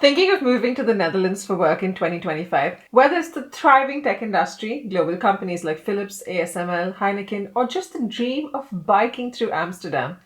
Thinking of moving to the Netherlands for work in 2025? Whether it's the thriving tech industry, global companies like Philips, ASML, Heineken, or just the dream of biking through Amsterdam,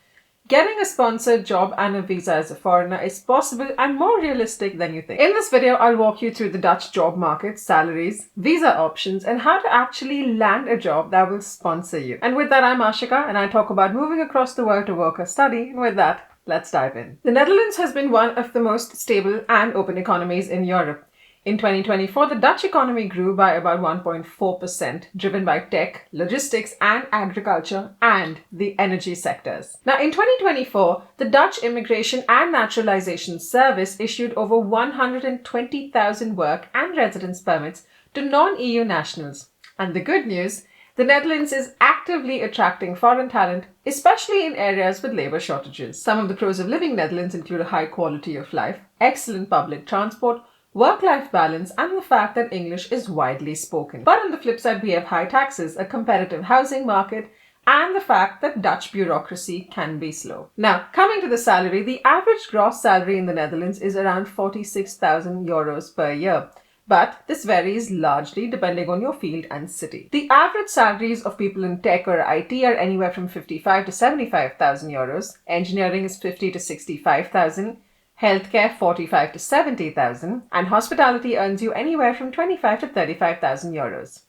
getting a sponsored job and a visa as a foreigner is possible and more realistic than you think. In this video, I'll walk you through the Dutch job market, salaries, visa options, and how to actually land a job that will sponsor you. And with that, I'm Ashika, and I talk about moving across the world to work or study. And with that, let's dive in. The Netherlands has been one of the most stable and open economies in Europe. In 2024, the Dutch economy grew by about 1.4%, driven by tech, logistics, and agriculture, and the energy sectors. Now, in 2024, the Dutch Immigration and Naturalization Service issued over 120,000 work and residence permits to non-EU nationals. And the good news, the Netherlands is actively attracting foreign talent, especially in areas with labor shortages. Some of the pros of living in Netherlands include a high quality of life, excellent public transport, work-life balance, and the fact that English is widely spoken. But on the flip side, we have high taxes, a competitive housing market, and the fact that Dutch bureaucracy can be slow. Now, coming to the salary, the average gross salary in the Netherlands is around 46,000 euros per year. But this varies largely depending on your field and city. The average salaries of people in tech or IT are anywhere from 55 to 75,000 euros. Engineering is 50 to 65,000. Healthcare 45 to 70,000, and hospitality earns you anywhere from 25 to 35,000 euros.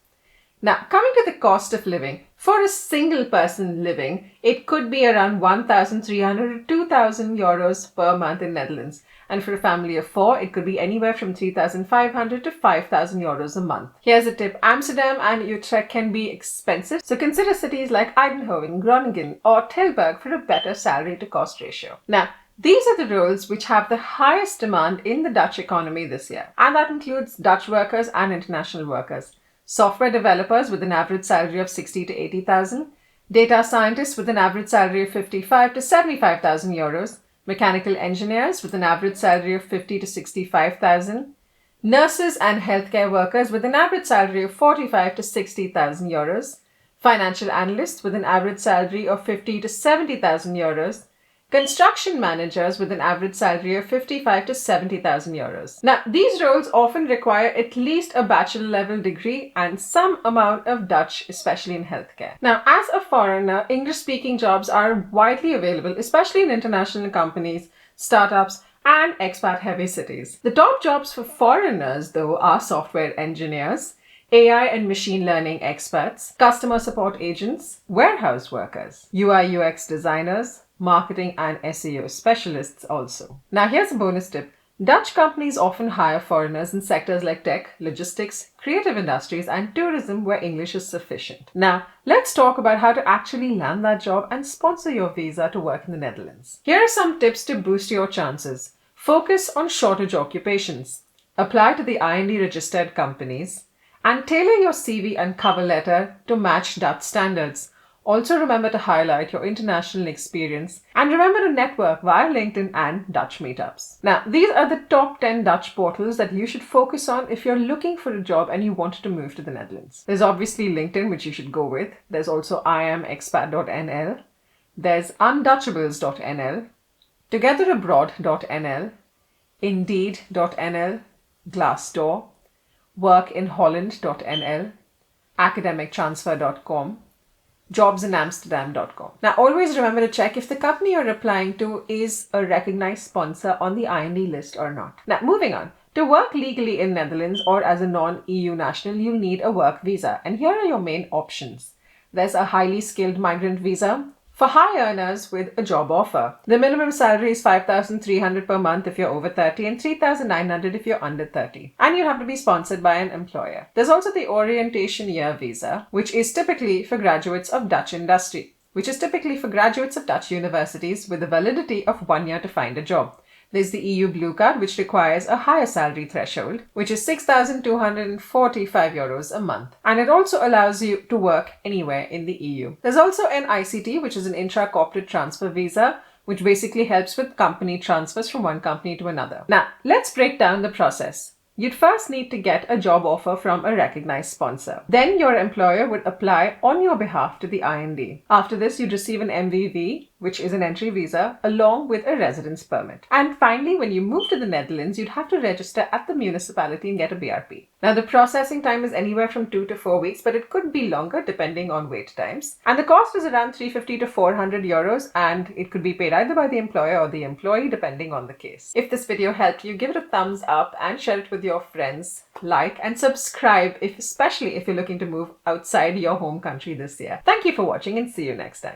Now, coming to the cost of living, for a single person living, it could be around 1,300 to 2,000 euros per month in Netherlands. And for a family of four, it could be anywhere from 3,500 to 5,000 euros a month. Here's a tip. Amsterdam and Utrecht can be expensive, so consider cities like Eindhoven, Groningen, or Tilburg for a better salary to cost ratio. Now, these are the roles which have the highest demand in the Dutch economy this year, and that includes Dutch workers and international workers. Software developers with an average salary of 60 to 80,000, data scientists with an average salary of 55 to 75,000 euros, mechanical engineers with an average salary of 50 to 65,000, nurses and healthcare workers with an average salary of 45 to 60,000 euros, financial analysts with an average salary of 50 to 70,000 euros, construction managers with an average salary of 55 to 70,000 euros. Now, these roles often require at least a bachelor level degree and some amount of Dutch, especially in healthcare. Now, as a foreigner, English-speaking jobs are widely available, especially in international companies, startups, and expat-heavy cities. The top jobs for foreigners, though, are software engineers, AI and machine learning experts, customer support agents, warehouse workers, UI/UX designers, marketing and SEO specialists also. Now here's a bonus tip. Dutch companies often hire foreigners in sectors like tech, logistics, creative industries, and tourism where English is sufficient. Now, let's talk about how to actually land that job and sponsor your visa to work in the Netherlands. Here are some tips to boost your chances. Focus on shortage occupations. Apply to the IND registered companies. And tailor your CV and cover letter to match Dutch standards. Also remember to highlight your international experience and remember to network via LinkedIn and Dutch meetups. Now, these are the top 10 Dutch portals that you should focus on if you're looking for a job and you wanted to move to the Netherlands. There's obviously LinkedIn, which you should go with. There's also imexpat.nl. There's undutchables.nl, togetherabroad.nl, indeed.nl, Glassdoor, workinholland.nl, academictransfer.com, jobsinamsterdam.com. Now, always remember to check if the company you're applying to is a recognized sponsor on the IND list or not. Now, moving on. To work legally in Netherlands or as a non-EU national, you'll need a work visa. And here are your main options. There's a highly skilled migrant visa for high earners with a job offer. The minimum salary is 5,300 per month if you're over 30 and 3,900 if you're under 30. And you have to be sponsored by an employer. There's also the orientation year visa, which is typically for graduates of Dutch universities with a validity of 1 year to find a job. There's the EU Blue Card, which requires a higher salary threshold, which is 6,245 euros a month. And it also allows you to work anywhere in the EU. There's also an ICT, which is an intra-corporate transfer visa, which basically helps with company transfers from one company to another. Now, let's break down the process. You'd first need to get a job offer from a recognized sponsor. Then your employer would apply on your behalf to the IND. After this, you'd receive an MVV, which is an entry visa, along with a residence permit. And finally, when you move to the Netherlands, you'd have to register at the municipality and get a BRP. Now, the processing time is anywhere from 2 to 4 weeks, but it could be longer depending on wait times. And the cost is around 350 to 400 euros, and it could be paid either by the employer or the employee, depending on the case. If this video helped you, give it a thumbs up and share it with your friends. Like and subscribe, especially if you're looking to move outside your home country this year. Thank you for watching and see you next time.